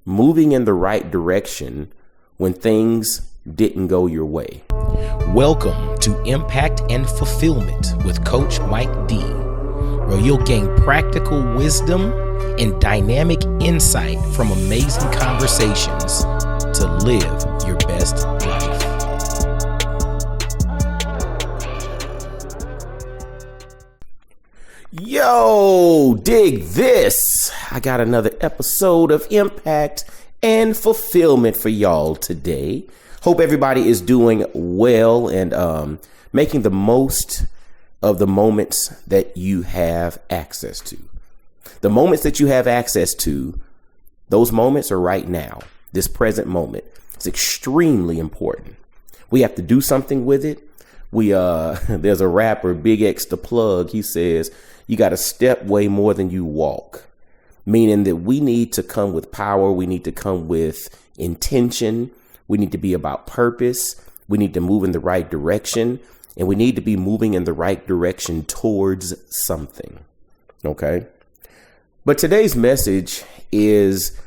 moving in the right direction when things didn't go your way. Welcome to Impact and Fulfillment with Coach Mike D, where you'll gain practical wisdom and dynamic insight from amazing conversations to live your best life. Yo, dig this. I got another episode of Impact and Fulfillment for y'all today. Hope everybody is doing well and making the most of the moments that you have access to. The moments that you have access to, those moments are right now, this present moment. It's extremely important. We have to do something with it. There's a rapper, Big X the Plug. He says, you got to step way more than you walk, meaning that we need to come with power. We need to come with intention. We need to be about purpose. We need to move in the right direction, and we need to be moving in the right direction towards something. Okay. But today's message is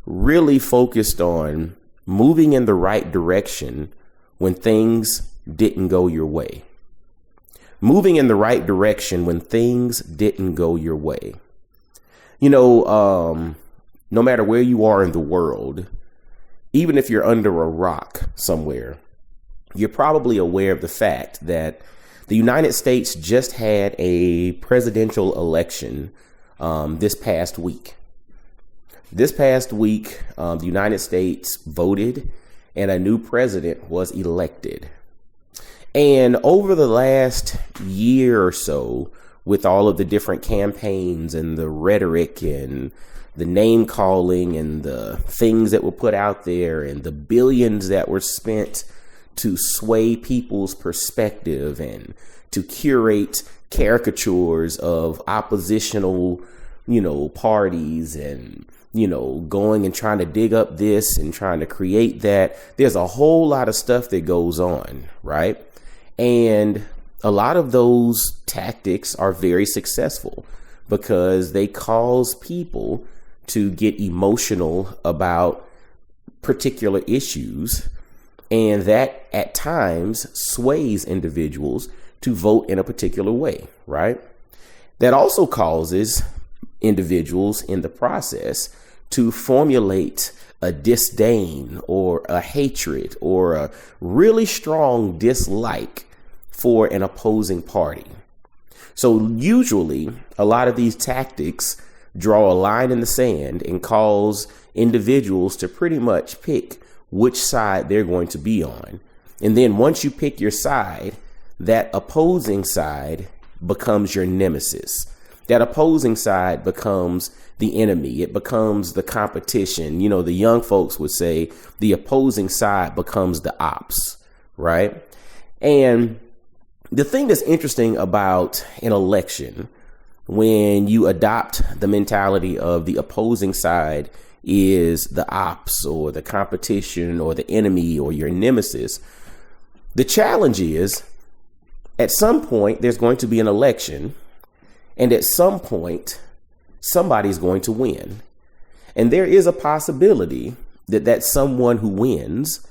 really focused on moving in the right direction when things didn't go your way. Moving in the right direction when things didn't go your way. You know, no matter where you are in the world, even if you're under a rock somewhere, you're probably aware of the fact that the United States just had a presidential election this past week. This past week, the United States voted and a new president was elected. And over the last year or so, with all of the different campaigns and the rhetoric and the name calling and the things that were put out there and the billions that were spent to sway people's perspective and to curate caricatures of oppositional, parties and, going and trying to dig up this and trying to create that. There's a whole lot of stuff that goes on, right? And a lot of those tactics are very successful because they cause people to get emotional about particular issues. And that at times sways individuals to vote in a particular way, right? That also causes individuals in the process to formulate a disdain or a hatred or a really strong dislike for an opposing party. So usually a lot of these tactics draw a line in the sand and cause individuals to pretty much pick which side they're going to be on. And then once you pick your side, that opposing side becomes your nemesis. That opposing side becomes the enemy. It becomes the competition. The young folks would say the opposing side becomes the ops, right? And the thing that's interesting about an election, when you adopt the mentality of the opposing side is the ops or the competition or the enemy or your nemesis, the challenge is at some point there's going to be an election, and at some point somebody's going to win. And there is a possibility that that someone who wins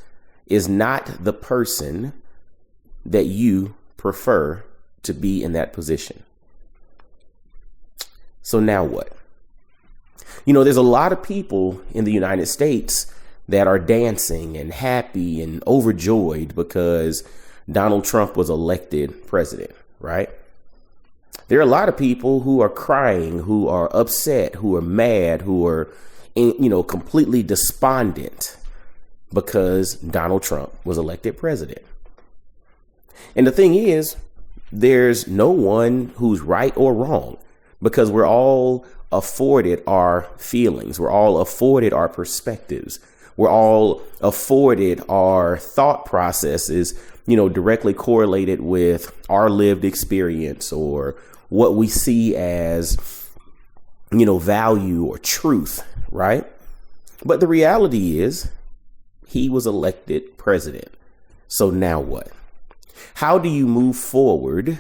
is not the person that you prefer to be in that position. So now what? There's a lot of people in the United States that are dancing and happy and overjoyed because Donald Trump was elected president, right? There are a lot of people who are crying, who are upset, who are mad, who are, completely despondent because Donald Trump was elected president. And the thing is, there's no one who's right or wrong because we're all afforded our feelings. We're all afforded our perspectives. We're all afforded our thought processes, directly correlated with our lived experience or what we see as, value or truth, right? But the reality is he was elected president. So now what? How do you move forward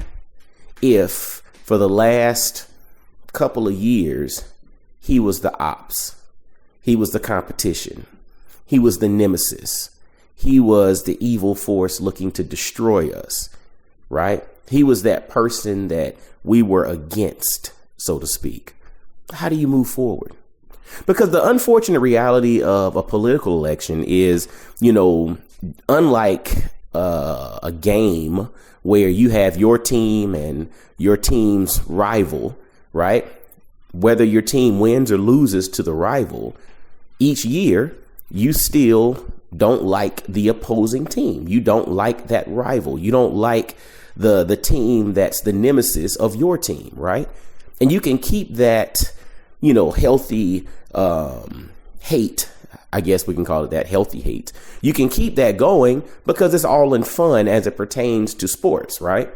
if for the last couple of years he was the ops? He was the competition. He was the nemesis. He was the evil force looking to destroy us, right? He was that person that we were against, so to speak. How do you move forward? Because the unfortunate reality of a political election is, unlike a game where you have your team and your team's rival, right? Whether your team wins or loses to the rival, each year you still don't like the opposing team. You don't like that rival. You don't like the team that's the nemesis of your team, right? And you can keep that, healthy hate. I guess we can call it that, healthy hate. You can keep that going because it's all in fun as it pertains to sports, right?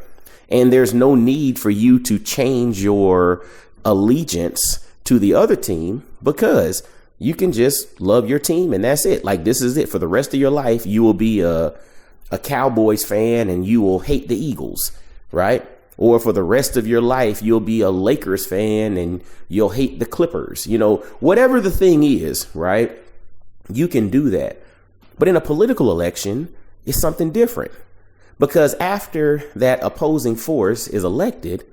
And there's no need for you to change your allegiance to the other team because you can just love your team and that's it. Like, this is it for the rest of your life. You will be a Cowboys fan and you will hate the Eagles, right? Or for the rest of your life, you'll be a Lakers fan and you'll hate the Clippers. Whatever the thing is, right? You can do that. But in a political election, it's something different. Because after that opposing force is elected,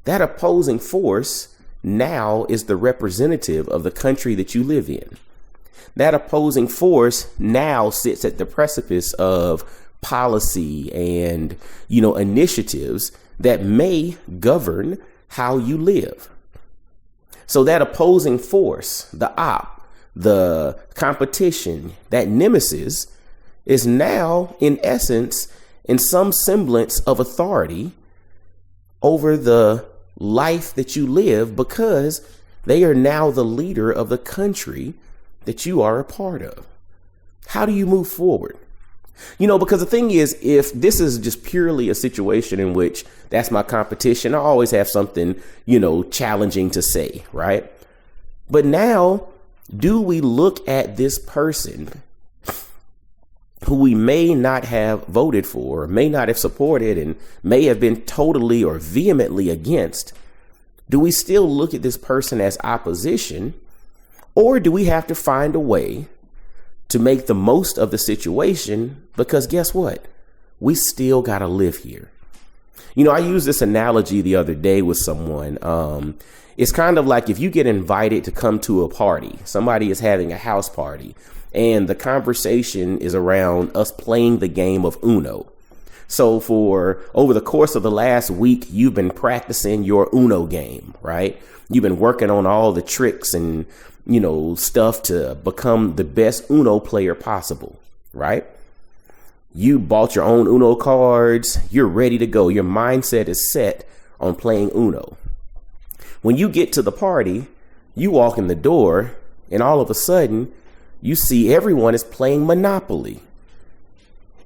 that opposing force now is the representative of the country that you live in. That opposing force now sits at the precipice of policy and, initiatives that may govern how you live. So that opposing force, the competition, that nemesis is now, in essence, in some semblance of authority over the life that you live because they are now the leader of the country that you are a part of. How do you move forward? Because the thing is, if this is just purely a situation in which that's my competition, I always have something, challenging to say, right? But now, do we look at this person who we may not have voted for, may not have supported, and may have been totally or vehemently against? Do we still look at this person as opposition, or do we have to find a way to make the most of the situation? Because guess what? We still got to live here. I used this analogy the other day with someone. It's kind of like if you get invited to come to a party, somebody is having a house party, and the conversation is around us playing the game of Uno. So for over the course of the last week, you've been practicing your Uno game, right? You've been working on all the tricks and, stuff to become the best Uno player possible, right? You bought your own Uno cards. You're ready to go. Your mindset is set on playing Uno. When you get to the party, you walk in the door and all of a sudden you see everyone is playing Monopoly.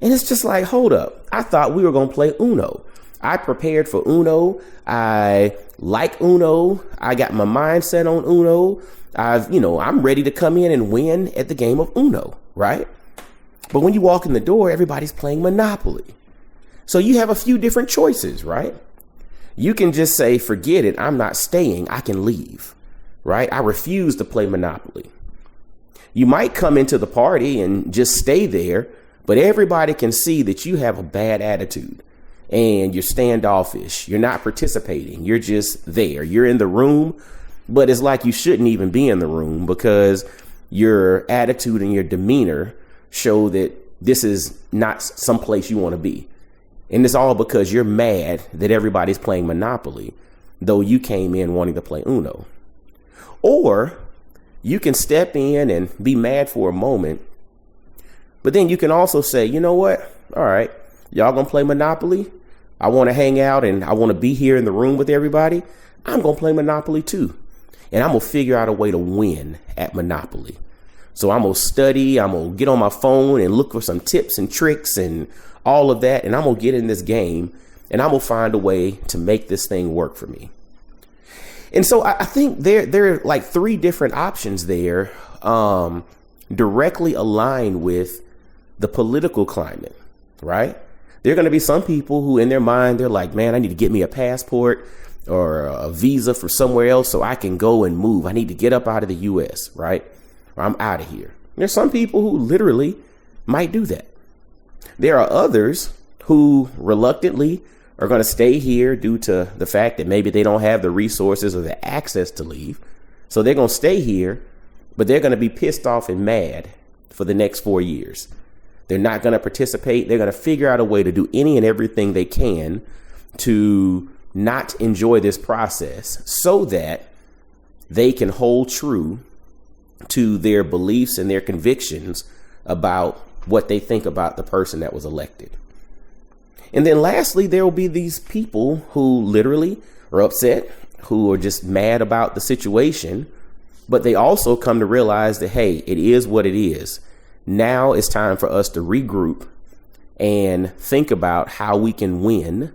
And it's just like, hold up. I thought we were going to play Uno. I prepared for Uno. I like Uno. I got my mindset on Uno. I'm ready to come in and win at the game of Uno, right? But when you walk in the door, everybody's playing Monopoly. So you have a few different choices, right? You can just say, forget it. I'm not staying. I can leave, right? I refuse to play Monopoly. You might come into the party and just stay there, but everybody can see that you have a bad attitude and you're standoffish. You're not participating. You're just there. You're in the room, but it's like you shouldn't even be in the room because your attitude and your demeanor show that this is not someplace you want to be. And it's all because you're mad that everybody's playing Monopoly, though you came in wanting to play Uno. Or you can step in and be mad for a moment, but then you can also say, you know what? All right, y'all gonna play Monopoly? I want to hang out and I want to be here in the room with everybody. I'm gonna play Monopoly too. And I'm gonna figure out a way to win at Monopoly. So I'm gonna study, I'm gonna get on my phone and look for some tips and tricks and all of that. And I'm gonna get in this game and I'm gonna find a way to make this thing work for me. And so I think there are like three different options there, directly aligned with the political climate, right? There are going to be some people who in their mind, they're like, man, I need to get me a passport or a visa for somewhere else so I can go and move. I need to get up out of the U.S., right? or I'm out of here. There's some people who literally might do that. There are others who reluctantly are going to stay here due to the fact that maybe they don't have the resources or the access to leave. So they're going to stay here, but they're going to be pissed off and mad for the next 4 years. They're not going to participate. They're going to figure out a way to do any and everything they can to not enjoy this process so that they can hold true to their beliefs and their convictions about what they think about the person that was elected. And then lastly, there will be these people who literally are upset, who are just mad about the situation, but they also come to realize that, hey, it is what it is. Now it's time for us to regroup and think about how we can win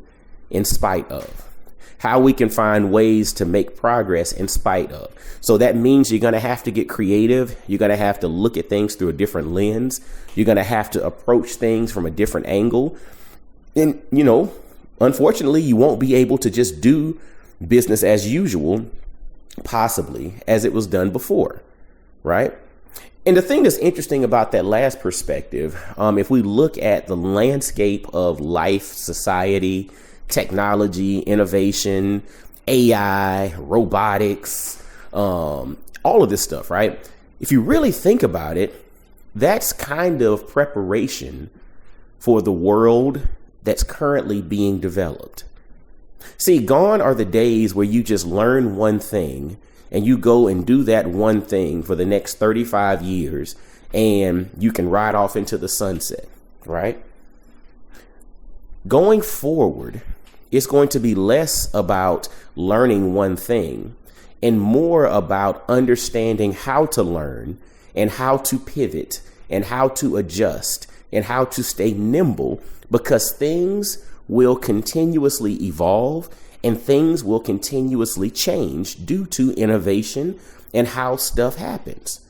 in spite of, how we can find ways to make progress in spite of. So that means you're going to have to get creative. You're going to have to look at things through a different lens. You're going to have to approach things from a different angle. And, unfortunately, you won't be able to just do business as usual, possibly, as it was done before, right? And the thing that's interesting about that last perspective, if we look at the landscape of life, society, technology, innovation, AI, robotics, all of this stuff, right? If you really think about it, that's kind of preparation for the world that's currently being developed. See, gone are the days where you just learn one thing and you go and do that one thing for the next 35 years and you can ride off into the sunset, right? Going forward, it's going to be less about learning one thing and more about understanding how to learn and how to pivot and how to adjust and how to stay nimble, because things will continuously evolve and things will continuously change due to innovation and how stuff happens.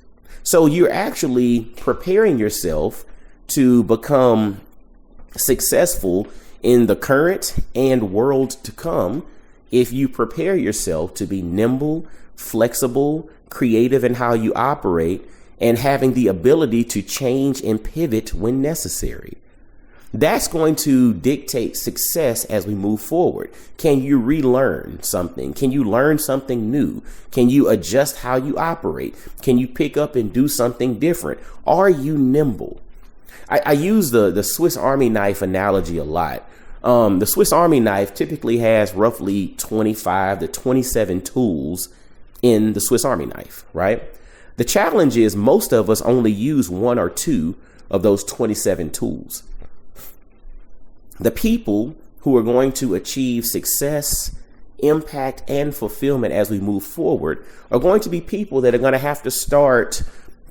So you're actually preparing yourself to become successful in the current and world to come if you prepare yourself to be nimble, flexible, creative in how you operate, and having the ability to change and pivot when necessary. That's going to dictate success as we move forward. Can you relearn something? Can you learn something new? Can you adjust how you operate? Can you pick up and do something different? Are you nimble? I use the Swiss Army knife analogy a lot. The Swiss Army knife typically has roughly 25 to 27 tools in the Swiss Army knife, right? The challenge is most of us only use one or two of those 27 tools. The people who are going to achieve success, impact, and fulfillment as we move forward are going to be people that are going to have to start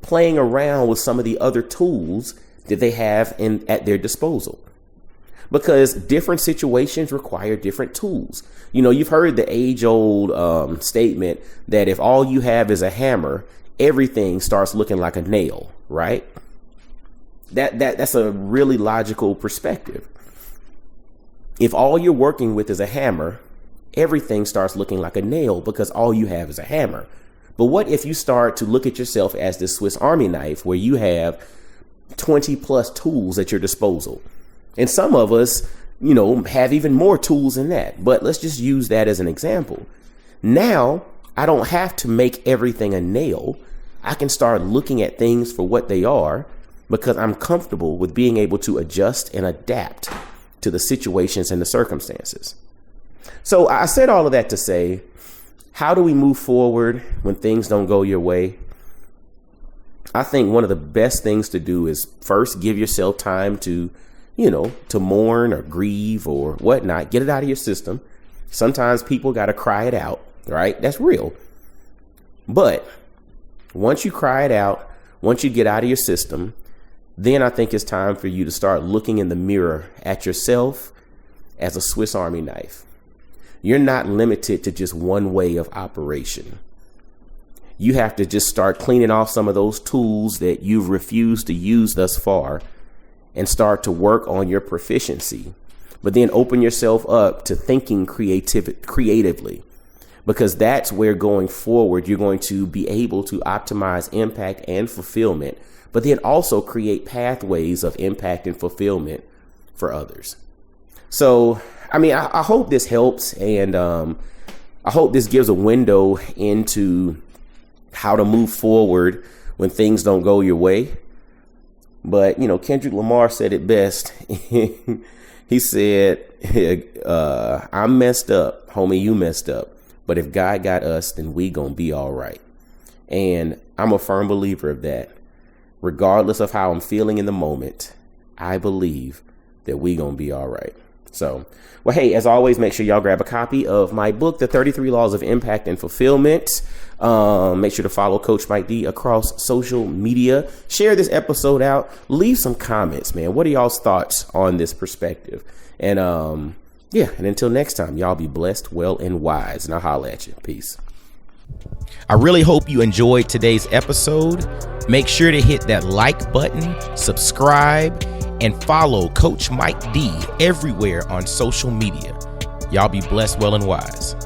playing around with some of the other tools that they have at their disposal. Because different situations require different tools. You've heard the age-old statement that if all you have is a hammer, everything starts looking like a nail, right? That's a really logical perspective. If all you're working with is a hammer, everything starts looking like a nail because all you have is a hammer. But what if you start to look at yourself as this Swiss Army knife where you have 20 plus tools at your disposal? And some of us, have even more tools than that. But let's just use that as an example. Now, I don't have to make everything a nail. I can start looking at things for what they are because I'm comfortable with being able to adjust and adapt to the situations and the circumstances. So I said all of that to say, how do we move forward when things don't go your way? I think one of the best things to do is first give yourself time to mourn or grieve or whatnot. Get it out of your system. Sometimes people got to cry it out, right? That's real. But once you cry it out, once you get out of your system, then I think it's time for you to start looking in the mirror at yourself as a Swiss Army knife. You're not limited to just one way of operation. You have to just start cleaning off some of those tools that you've refused to use thus far and start to work on your proficiency, but then open yourself up to thinking creatively. because that's where going forward, you're going to be able to optimize impact and fulfillment, but then also create pathways of impact and fulfillment for others. So, I mean, I hope this helps, and I hope this gives a window into how to move forward when things don't go your way. But, you know, Kendrick Lamar said it best. He said, I'm messed up, homie, you messed up. But if God got us, then we gonna be all right. And I'm a firm believer of that. Regardless of how I'm feeling in the moment, I believe that we gonna be all right. So, well, hey, as always, make sure y'all grab a copy of my book, The 33 Laws of Impact and Fulfillment. Make sure to follow Coach Mike D across social media. Share this episode out. Leave some comments, man. What are y'all's thoughts on this perspective? And and until next time, y'all be blessed, well, and wise. And I'll holla at you. Peace. I really hope you enjoyed today's episode. Make sure to hit that like button, subscribe, and follow Coach Mike D everywhere on social media. Y'all be blessed, well, and wise.